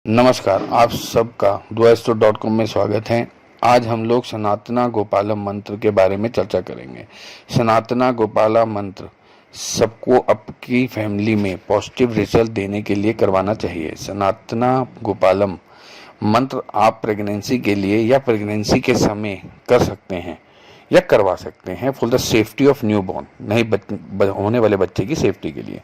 नमस्कार, आप सबका duasto.com में स्वागत है। आज हम लोग सनातना गोपालम मंत्र के बारे में चर्चा करेंगे। सनातना गोपाला मंत्र सबको आपकी फैमिली में पॉजिटिव रिजल्ट देने के लिए करवाना चाहिए। सनातना गोपालम मंत्र आप प्रेगनेंसी के लिए या प्रेगनेंसी के समय कर सकते हैं या करवा सकते हैं for the safety of new born, नहीं होने वाले बच्चे की सेफ्टी के लिए।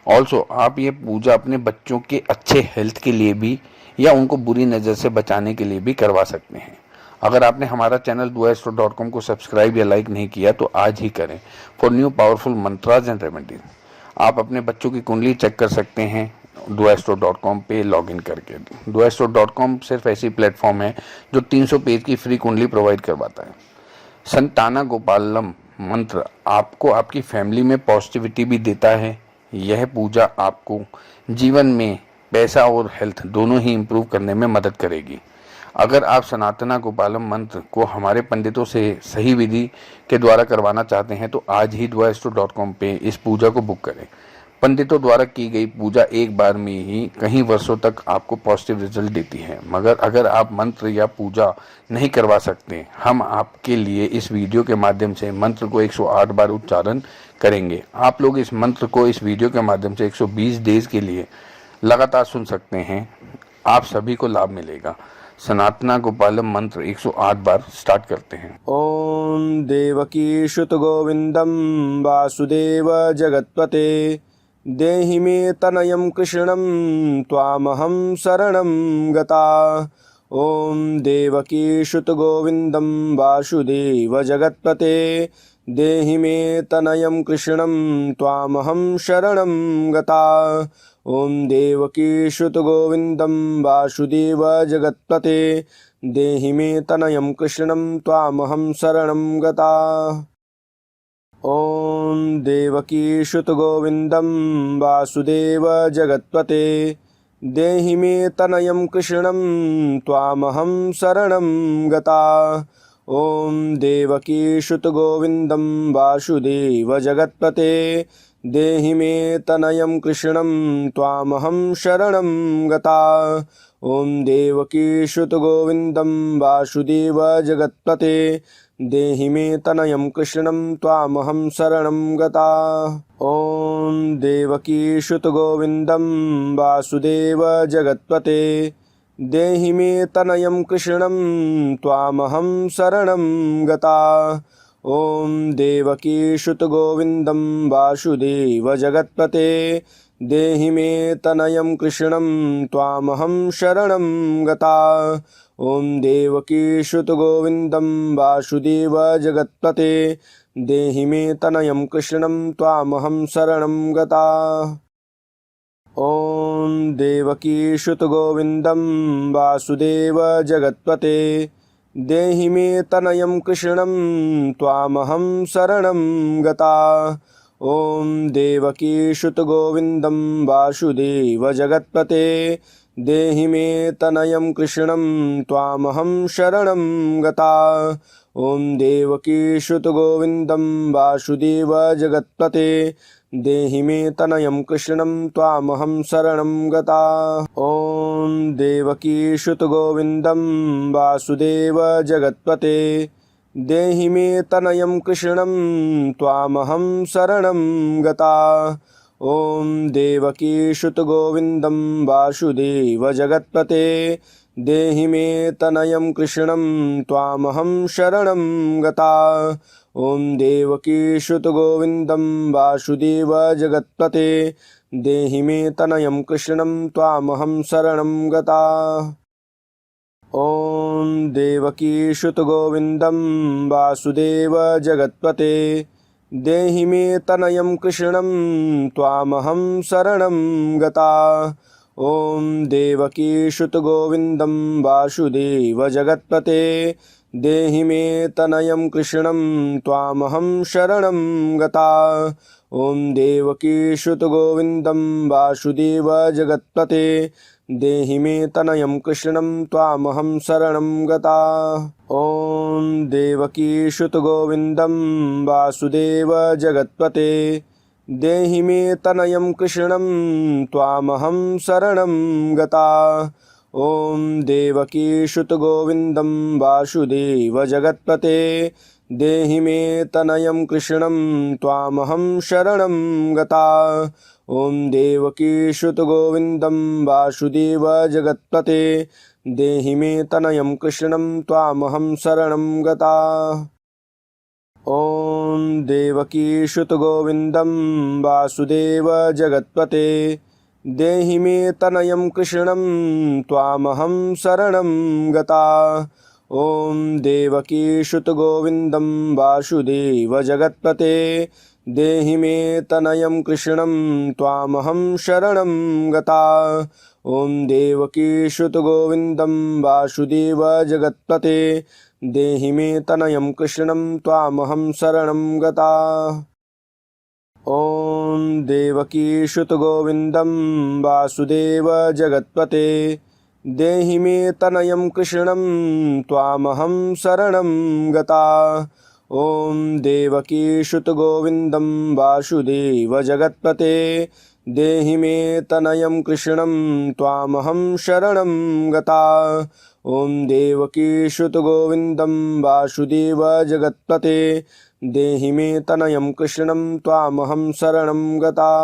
ऑल्सो आप ये पूजा अपने बच्चों के अच्छे हेल्थ के लिए भी या उनको बुरी नज़र से बचाने के लिए भी करवा सकते हैं। अगर आपने हमारा चैनल duasto.com को सब्सक्राइब या लाइक नहीं किया तो आज ही करें for new powerful mantras and remedies. आप अपने बच्चों की कुंडली चेक कर सकते हैं duasto.com पे लॉगिन करके। duasto.com सिर्फ ऐसी प्लेटफॉर्म है जो 300 पेज की फ्री कुंडली प्रोवाइड करवाता है। संताना गोपालम मंत्र आपको आपकी फैमिली में पॉजिटिविटी भी देता है। यह पूजा आपको जीवन में पैसा और हेल्थ दोनों ही इम्प्रूव करने में मदद करेगी। अगर आप सनातना गोपालम मंत्र को हमारे पंडितों से सही विधि के द्वारा करवाना चाहते हैं तो आज ही duasto.com पे इस पूजा को बुक करें। पंडितों द्वारा की गई पूजा एक बार में ही कई वर्षों तक आपको पॉजिटिव रिजल्ट देती है। मगर अगर आप मंत्र या पूजा नहीं करवा सकते, हम आपके लिए इस वीडियो के माध्यम से मंत्र को 108 बार उच्चारण करेंगे। आप लोग इस मंत्र को इस वीडियो के माध्यम से 120 डेज के लिए लगातार सुन सकते हैं। आप सभी को लाभ मिलेगा। सनातना गोपालम मंत्र 108 बार स्टार्ट करते हैं। ओम देवकी शुत गोविंदम वासुदेव जगत्पते देहि मे तनयं कृष्णं त्वामहं शरणं गता। ओम देवकी शुत गोविंदम वासुदेव जगत्पते देहि मे तनयं कृष्णं त्वामहं शरणं गता। ओम देवकी शुत गोविंदम वासुदेव जगत्पते देहि मे तनयं कृष्णं त्वामहं शरणं गता। ओम देवकी शुत गोविंदम वासुदेव जगत्पते देहि मे तनयं कृष्णं त्वामहं शरणं गता। ओम देवकी शुत गोविंदम वासुदेव जगत्पते देहि मे तनयं कृष्णं त्वामहं शरणं गता। ओम देवकी शुत गोविंदम वासुदेव जगत्पते देहि मे तनयं कृष्णं त्वामहं शरणं गता। ओम देवकी शुत गोविंदम वासुदेव जगत्पते देहि मे तनयं कृष्णं त्वामहं शरणं गता। ओम देवकी शुत गोविंदम वासुदेव जगत्पते देहि मे तनयं कृष्णं त्वामहं शरणं गता। ओम देवकी शुत गोविंदम वासुदेव जगत्पते देहि मे तनयं कृष्णं त्वामहं शरणं गता। ओम देवकी शुत गोविंदम वासुदेव जगत्पते देहि मे तनयं कृष्णं त्वामहं शरणं गता। ओम देवकी शुत गोविंदम वासुदेव जगत्पते देहि मे तनयं कृष्णं त्वामहं शरणं गता। ओम देवकी शुत गोविंदम वासुदेव जगत्पते देहि मे तनयं कृष्णं त्वामहं शरणं गता। ओम देवकी शुत गोविंदम वासुदेव जगत्पते देहि मे तनयं कृष्णं त्वामहं शरणं गता। ओम देवकी शुत गोविंदम वासुदेव जगत्पते देहि मे तनयं कृष्णं त्वामहं शरणं गता। ओम देवकी शुत गोविंदम वासुदेव जगत्पते देहि मे तनयं कृष्णं त्वामहं शरणं गता। ओम देवकी शुत गोविंदम वासुदेव जगत्पते देहि मे तनयं कृष्णं त्वामहं शरणं गता। ओम देवकी शुत गोविंदम वासुदेव जगत्पते देहि मे तनयं कृष्णं त्वामहं शरणं गता। ओम देवकी शुत गोविंदम वासुदेव जगत्पते देहि मे तनयं कृष्णं त्वामहं शरणं गता। ओम देवकी शुत गोविंदम वासुदेव जगत्पते देहि मे तनयं कृष्णं त्वामहं शरणं गता। ॐ देवकीसुतगोविन्दं वासुदेव जगत्पते देहि मे तनयं कृष्णं त्वामहं शरणं गता। ॐ देवकीसुतगोविन्दं वासुदेव जगत्पते देहि मे तनयं कृष्णं त्वामहं शरणं गता। ॐ देवकीसुतगोविन्दं वासुदेव जगत्पते देहि मे तनयं कृष्णं त्वामहं शरणं गता। ॐ देवकीसुतगोविन्दं वासुदेव जगत्पते देहि मे तनयं कृष्णं त्वामहं शरणं गता। ॐ देवकीसुतगोविन्दं वासुदेव जगत्पते देहि मे तनयं कृष्णं त्वामहं शरणं गता। ॐ देवकीसुतगोविन्दं वासुदेव जगत्पते देहि मे तनयं कृष्णं त्वामहं शरणं गता। ॐ देवकीसुतगोविन्दं वासुदेव जगत्पते देहि मे तनयं कृष्णं त्वामहं शरणं गता। ॐ देवकीसुतगोविन्दं वासुदेव जगत्पते देहि मे तनयं कृष्णं त्वामहं शरणं गता।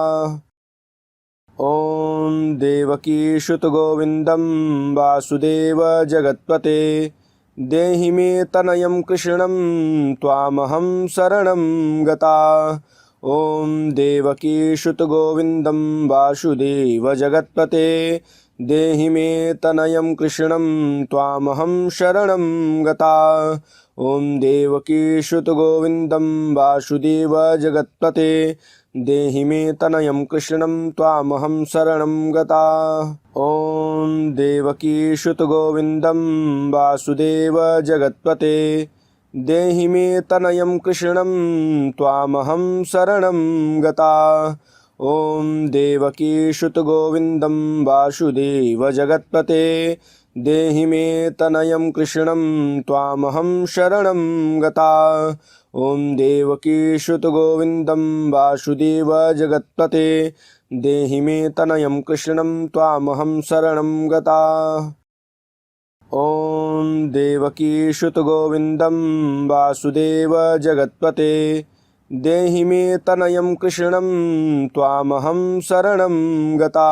ॐ देवकीसुतगोविन्दं वासुदेव जगत्पते देहि मे तनयं कृष्णं त्वामहं शरणं गता। ॐ देवकीसुतगोविन्दं वासुदेव जगत्पते देहि मे तनयं कृष्णं त्वामहं शरणं गता। ॐ देवकीसुतगोविन्दं वासुदेव जगत्पते देहि मे तनयं कृष्णं त्वामहं शरणं गता। ॐ देवकीसुतगोविन्दं वासुदेव जगत्पते देहि मे तनयं कृष्णं त्वामहं शरणं गता। ॐ देवकीसुतगोविन्दं वासुदेव जगत्पते देहि मे तनयं कृष्णं त्वामहं शरणं गता। ॐ देवकीसुतगोविन्दं वासुदेव जगत्पते देहि मे तनयं कृष्णं त्वामहं शरणं गता। ॐ देवकीसुतगोविन्दं वासुदेव जगत्पते देहि मे तनयं कृष्णं त्वामहं शरणं गता।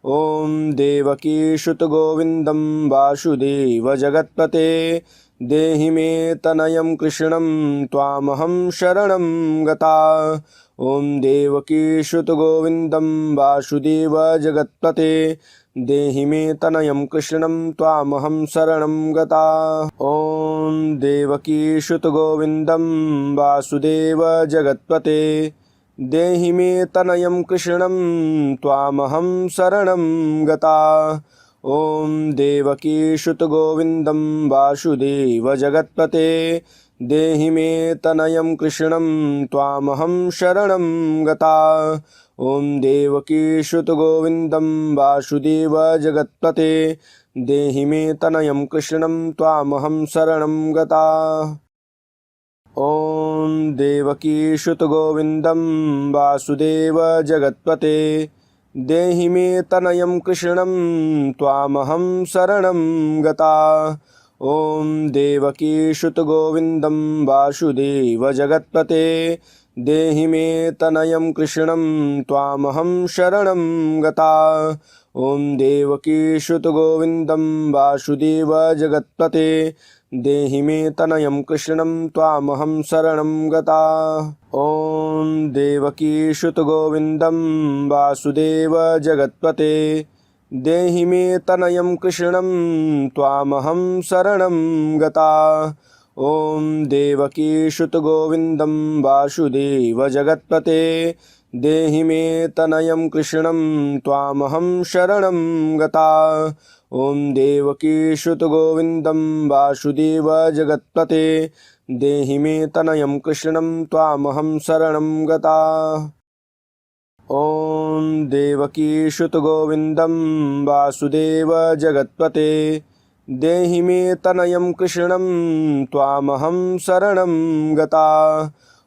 ॐ देवकीसुतगोविन्दं वासुदेव जगत्पते देहि मे तनयं कृष्णं त्वामहं शरणं गता। ॐ देवकीसुतगोविन्दं वासुदेव जगत्पते देहि मे तनयं कृष्णं त्वामहं शरणं गता। ॐ देवकीसुतगोविन्दं वासुदेव जगत्पते देहि मे तनयं कृष्णं त्वामहं शरणं गता। ॐ देवकीसुतगोविन्दं वासुदेव जगत्पते देहि मे तनयं कृष्णं त्वामहं शरणं गता। ॐ देवकीसुतगोविन्दं वासुदेव जगत्पते देहि मे तनयं कृष्णं त्वामहं शरणं गता। ॐ देवकीसुतगोविन्दं वासुदेव जगत्पते देहि मे तनयं कृष्णं त्वामहं शरणं गता। ॐ देवकीसुतगोविन्दं वासुदेव जगत्पते देहि मे तनयं कृष्णं त्वामहं शरणं गता। ॐ देवकीसुतगोविन्दं वासुदेव जगत्पते देहि मे तनयं कृष्णं त्वामहं शरणं गता। ॐ देवकीसुतगोविन्दं वासुदेव जगत्पते देहि मे तनयं कृष्णं त्वामहं शरणं गता। ॐ देवकीसुतगोविन्दं वासुदेव जगत्पते देहि मे तनयं कृष्णं त्वामहं शरणं गता। ॐ देवकीसुतगोविन्दं वासुदेव जगत्पते देहि मे तनयं कृष्णं त्वामहं शरणं गता। ॐ देवकीसुतगोविन्दं वासुदेव जगत्पते देहि मे तनयं कृष्णं त्वामहं शरणं गता।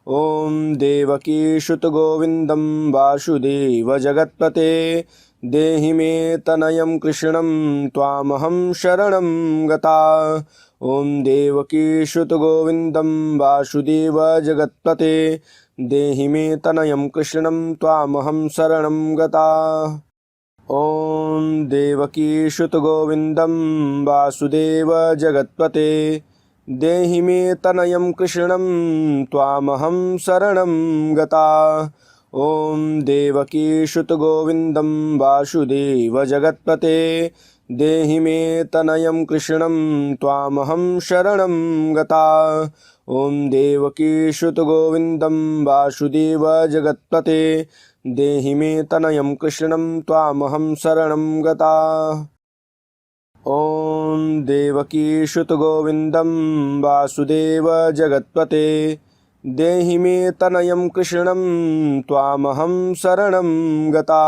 ॐ देवकीसुतगोविन्दं वासुदेव जगत्पते देहि मे तनयं कृष्णं त्वामहं शरणं गता। ॐ देवकी सुत गोविन्दं वासुदेव जगत्पते देहि मे तनयं कृष्णं त्वामहं शरणं गता। ॐ देवकी सुत गोविन्दं वासुदेव जगत्पते देहि मे तनयं कृष्णं त्वामहं शरणं गता। ॐ देवकी सुत गोविन्दं वासुदेव जगत्पते देहि मे तनयं कृष्णं त्वामहं शरणं गता। ॐ देवकी सुत गोविन्दं वासुदेव जगत्पते देहि मे तनयं कृष्णं त्वामहं शरणं गता। ॐ देवकी सुत गोविन्दं वासुदेव जगत्पते देहि मे तनयं कृष्णं त्वामहं शरणं गता।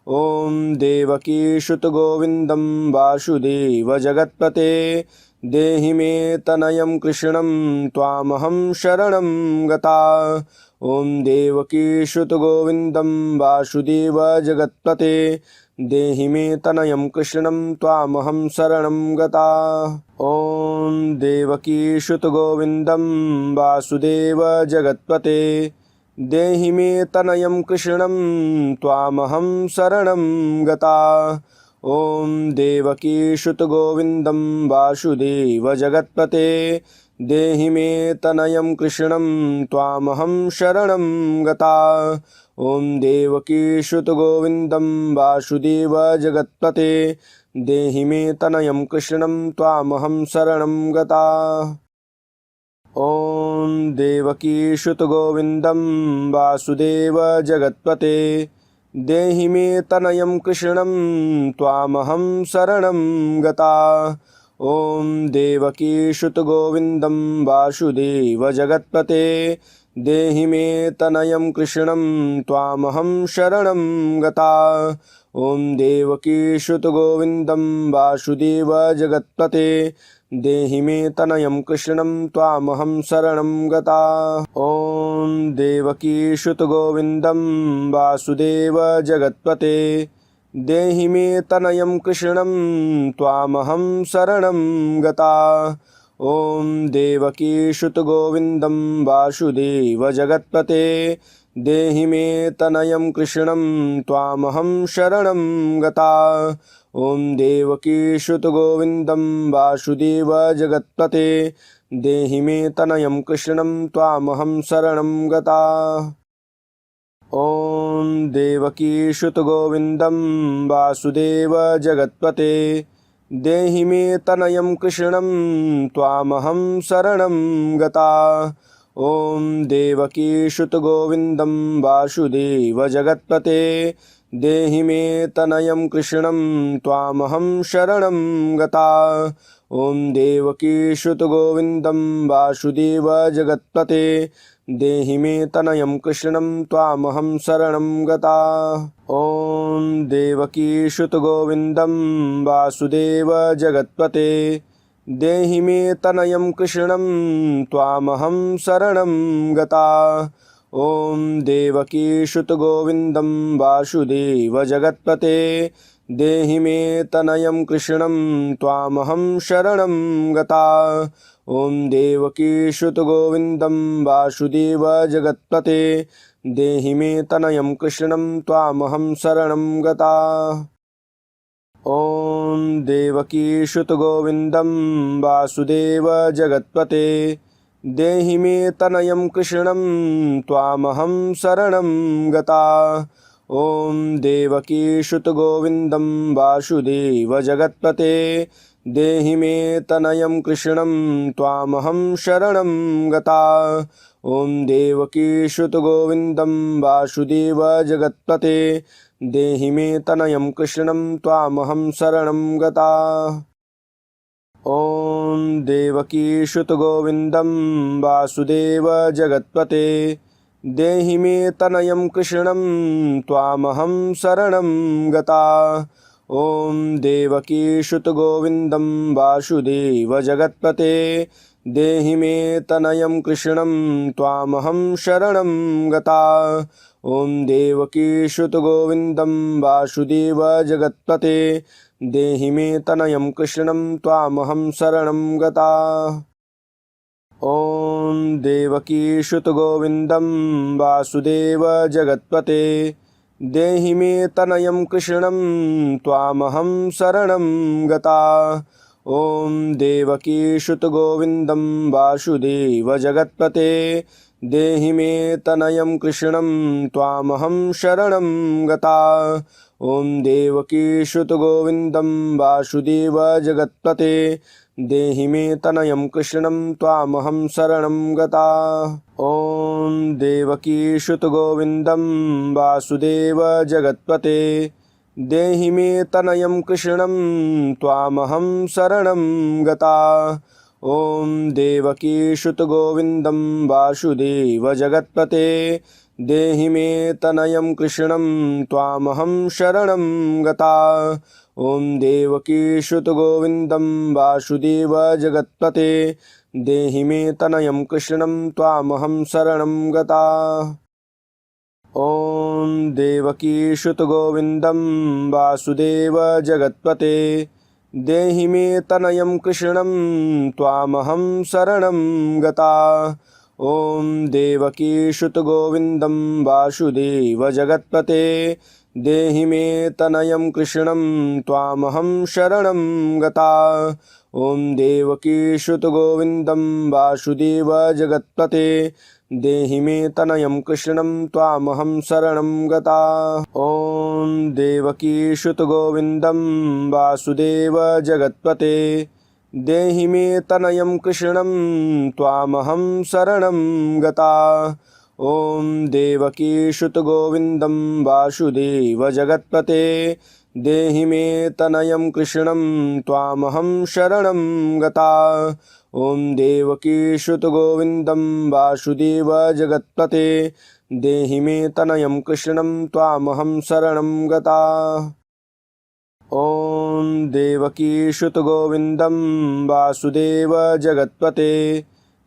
ॐ देवकी सुत गोविन्दं वासुदेव जगत्पते देहि मे तनयं कृष्णं त्वामहं शरणं गता। ॐ देवकी सुत गोविन्दं वासुदेव जगत्पते देहि मे तनयं कृष्णं त्वामहं शरणं गता। ॐ देवकी सुत गोविन्दं वासुदेव जगत्पते देहि मे तनयं कृष्णं त्वामहं शरणं गता। ॐ देवकी सुत गोविन्दं वासुदेव जगत्पते देहि मे तनयं कृष्णं त्वामहं शरणं गता। ॐ देवकी सुत गोविन्दं वासुदेव जगत्पते देहि मे तनयं कृष्णं त्वामहं शरणं गता। ॐ देवकी सुत गोविन्दं वासुदेव जगत्पते देहि मे तनयं कृष्णं त्वामहं शरणं गता। ॐ देवकी सुत गोविन्दं वासुदेव जगत्पते देहि मे तनयं कृष्णं त्वामहं शरणं गता। ॐ देवकी सुत गोविन्दं वासुदेव जगत्पते देहि मे तनयं कृष्णं त्वामहं शरणं गता। ॐ देवकी सुत गोविन्दं वासुदेव जगत्पते देहि मे तनयं कृष्णं त्वामहं शरणं गता। ॐ देवकी सुत गोविन्दं वासुदेव जगत्पते देहि मे तनयं कृष्णं त्वामहं शरणं गता। ॐ देवकी सुत गोविन्दं वासुदेव जगत्पते देहि मे तनयं कृष्णं त्वामहं शरणं गता। ॐ देवकी सुत गोविन्दं वासुदेव जगत्पते देहि मे तनयं कृष्णं त्वामहं शरणं गता। ॐ देवकी सुत गोविन्दं वासुदेव जगत्पते देहि मे तनयं कृष्णं त्वामहं शरणं गता। ॐ देवकी सुत गोविन्दं वासुदेव जगत्पते देहि मे तनयं कृष्णं त्वामहं शरणं गता। ॐ देवकी सुत गोविन्दं वासुदेव जगत्पते देहि मे तनयं कृष्णं त्वामहं शरणं गता। ॐ देवकी सुत गोविन्दं वासुदेव जगत्पते देहि मे तनयं कृष्णं त्वामहं शरणं गता। ॐ देवकी सुत गोविन्दं वासुदेव जगत्पते देहि मे तनयं कृष्णं त्वामहं शरणं गता। ॐ देवकी सुत गोविन्दं वासुदेव जगत्पते देहि मे तनयं कृष्णं त्वामहं शरणं गता। ॐ देवकी सुत गोविन्दं वासुदेव जगत्पते देहि मे तनयं कृष्णं त्वामहं शरणं गता। ॐ देवकी सुत गोविन्दं वासुदेव जगत्पते देहि मे तनयं कृष्णं त्वामहं शरणं गता। ॐ देवकी सुत गोविन्दं वासुदेव जगत्पते देहि मे तनयं कृष्णं त्वामहं शरणं गता। ॐ देवकी सुत गोविन्दं वासुदेव जगत्पते देहि मे तनयं कृष्णं त्वामहं शरणं गता। ॐ देवकीसुतगोविन्दं वासुदेव जगत्पते देहि मे तनयं कृष्णं त्वामहं शरणं गता। ॐ देवकीसुतगोविन्दं वासुदेव जगत्पते देहि मे तनयं कृष्णं त्वामहं शरणं गता। ॐ देवकीसुतगोविन्दं वासुदेव जगत्पते देहि मे तनयं कृष्णं त्वामहं शरणं गता। ॐ देवकीसुतगोविन्दं वासुदेव जगत्पते देहि मे तनयं कृष्णं त्वामहं शरणं गता। ॐ देवकीसुतगोविन्दं वासुदेव जगत्पते देहि मे तनयं कृष्णं त्वामहं शरणं गता। ॐ देवकीसुतगोविन्दं वासुदेव जगत्पते देहि मे तनयं कृष्णं त्वामहं शरणं गता। ॐ देवकीसुतगोविन्दं वासुदेव जगत्पते देहि मे तनयं कृष्णं त्वामहं शरणं गता। ॐ देवकीसुतगोविन्दं वासुदेव जगत्पते देहि मे तनयं कृष्णं त्वामहं शरणं गता। ॐ देवकीसुतगोविन्दं वासुदेव जगत्पते देहि मे तनयं कृष्णं त्वामहं शरणं गता। ॐ देवकीसुतगोविन्दं वासुदेव जगत्पते देहि मे तनयं कृष्णं त्वामहं शरणं गता। ॐ देवकीसुतगोविन्दं वासुदेव जगत्पते देहि मे तनयं कृष्णं त्वामहं शरणं गता। ॐ देवकीसुतगोविन्दं वासुदेव जगत्पते देहि मे तनयं कृष्णं त्वामहं शरणं गता। ॐ देवकीसुतगोविन्दं वासुदेव जगत्पते देहि मे तनयं कृष्णं त्वामहं शरणं गता। ॐ देवकीसुतगोविन्दं वासुदेव जगत्पते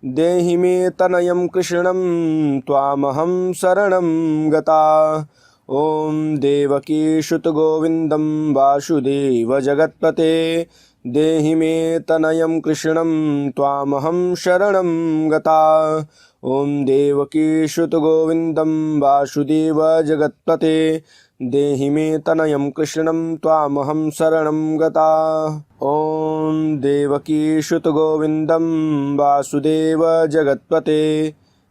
देहि मे तनयं कृष्णं त्वामहं शरणं गता। ॐ देवकीसुतगोविन्दं वासुदेव जगत्पते देहि मे तनयं कृष्णं त्वामहं शरणं गता। ॐ देवकीसुतगोविन्दं वासुदेव जगत्पते देहि मे तनयं कृष्णं त्वामहं शरणं गता। ॐ देवकीसुतगोविन्दं वासुदेव जगत्पते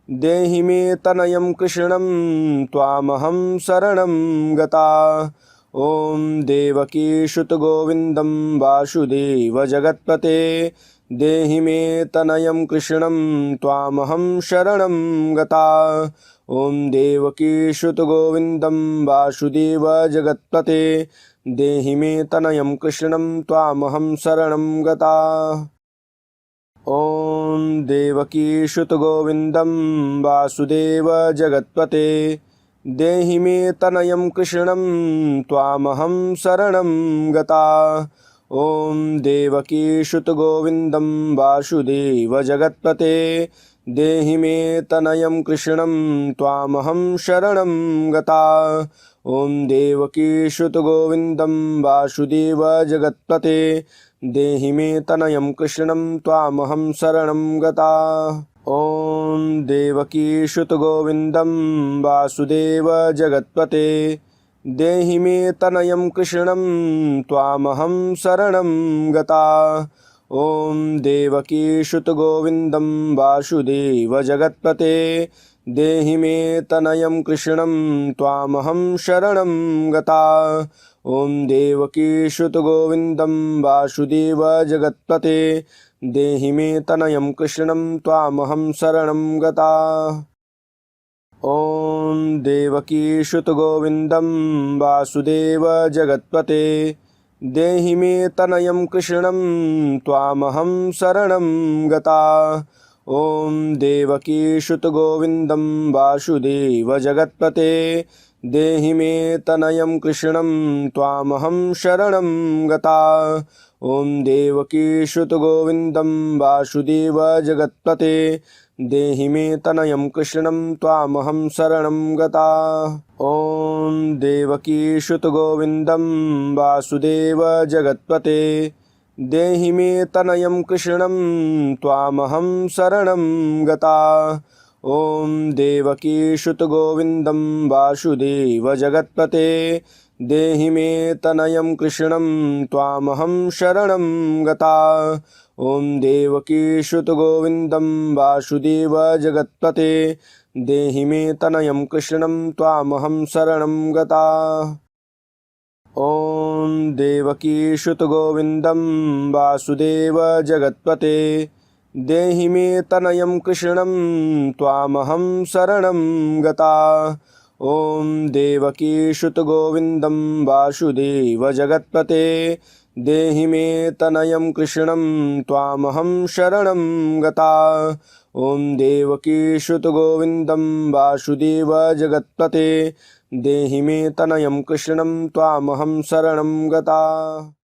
देहि मे तनयं कृष्णं त्वामहं शरणं गता। ॐ देवकीसुतगोविन्दं वासुदेव जगत्पते देहि मे तनयं कृष्णं त्वामहं शरणं गता। ॐ देवकीसुतगोविन्दं वासुदेव जगत्पते देहि मे तनयं कृष्णं त्वामहं शरणं गता। ॐ देवकीसुतगोविन्दं वासुदेव जगत्पते देहि मे तनयं कृष्णं त्वामहं शरणं गता। ॐ देवकीसुतगोविन्दं वासुदेव जगत्पते देहि मे तनयं कृष्णं त्वामहं शरणं गता। ॐ देवकीसुतगोविन्दं वासुदेव जगत्पते देहि मे तनयं कृष्णं त्वामहं शरणं गता। ॐ देवकीसुतगोविन्दं वासुदेव जगत्पते देहि मे तनयं कृष्णं त्वामहं शरणं गता। ॐ देवकीसुतगोविन्दं वासुदेव जगत्पते देहि मे तनयं कृष्णं त्वामहं शरणं गता। ॐ देवकीसुतगोविन्दं वासुदेव जगत्पते देहि मे तनयं कृष्णं त्वामहं शरणं गता। ॐ देवकीसुतगोविन्दं वासुदेव जगत्पते देहि मे तनयं कृष्णं त्वामहं शरणं गता। ॐ देवकीसुतगोविन्दं वासुदेव जगत्पते देहि मे तनयं कृष्णं त्वामहं शरणं गता। ॐ देवकीसुतगोविन्दं वासुदेव जगत्पते देहि मे तनयं कृष्णं त्वामहं शरणं गता। ॐ देवकीसुतगोविन्दं वासुदेव जगत्पते देहि मे तनयं कृष्णं त्वामहं शरणं गता। ॐ देवकीसुतगोविन्दं वासुदेव जगत्पते देहि मे तनयं कृष्णं त्वामहं शरणं गता। ॐ देवकीसुतगोविन्दं वासुदेव जगत्पते देहि मे तनयं कृष्णं त्वामहं शरणं गता। ॐ देवकीसुतगोविन्दं वासुदेव जगत्पते देहि मे तनयं कृष्णं त्वामहं शरणं गता। ॐ देवकीसुतगोविन्दं वासुदेव जगत्पते देहि मे तनयं कृष्णं त्वामहं शरणं गता। ॐ देवकीसुतगोविन्दं वासुदेव जगत्पते देहि मे तनयं कृष्णं त्वामहं शरणं गता।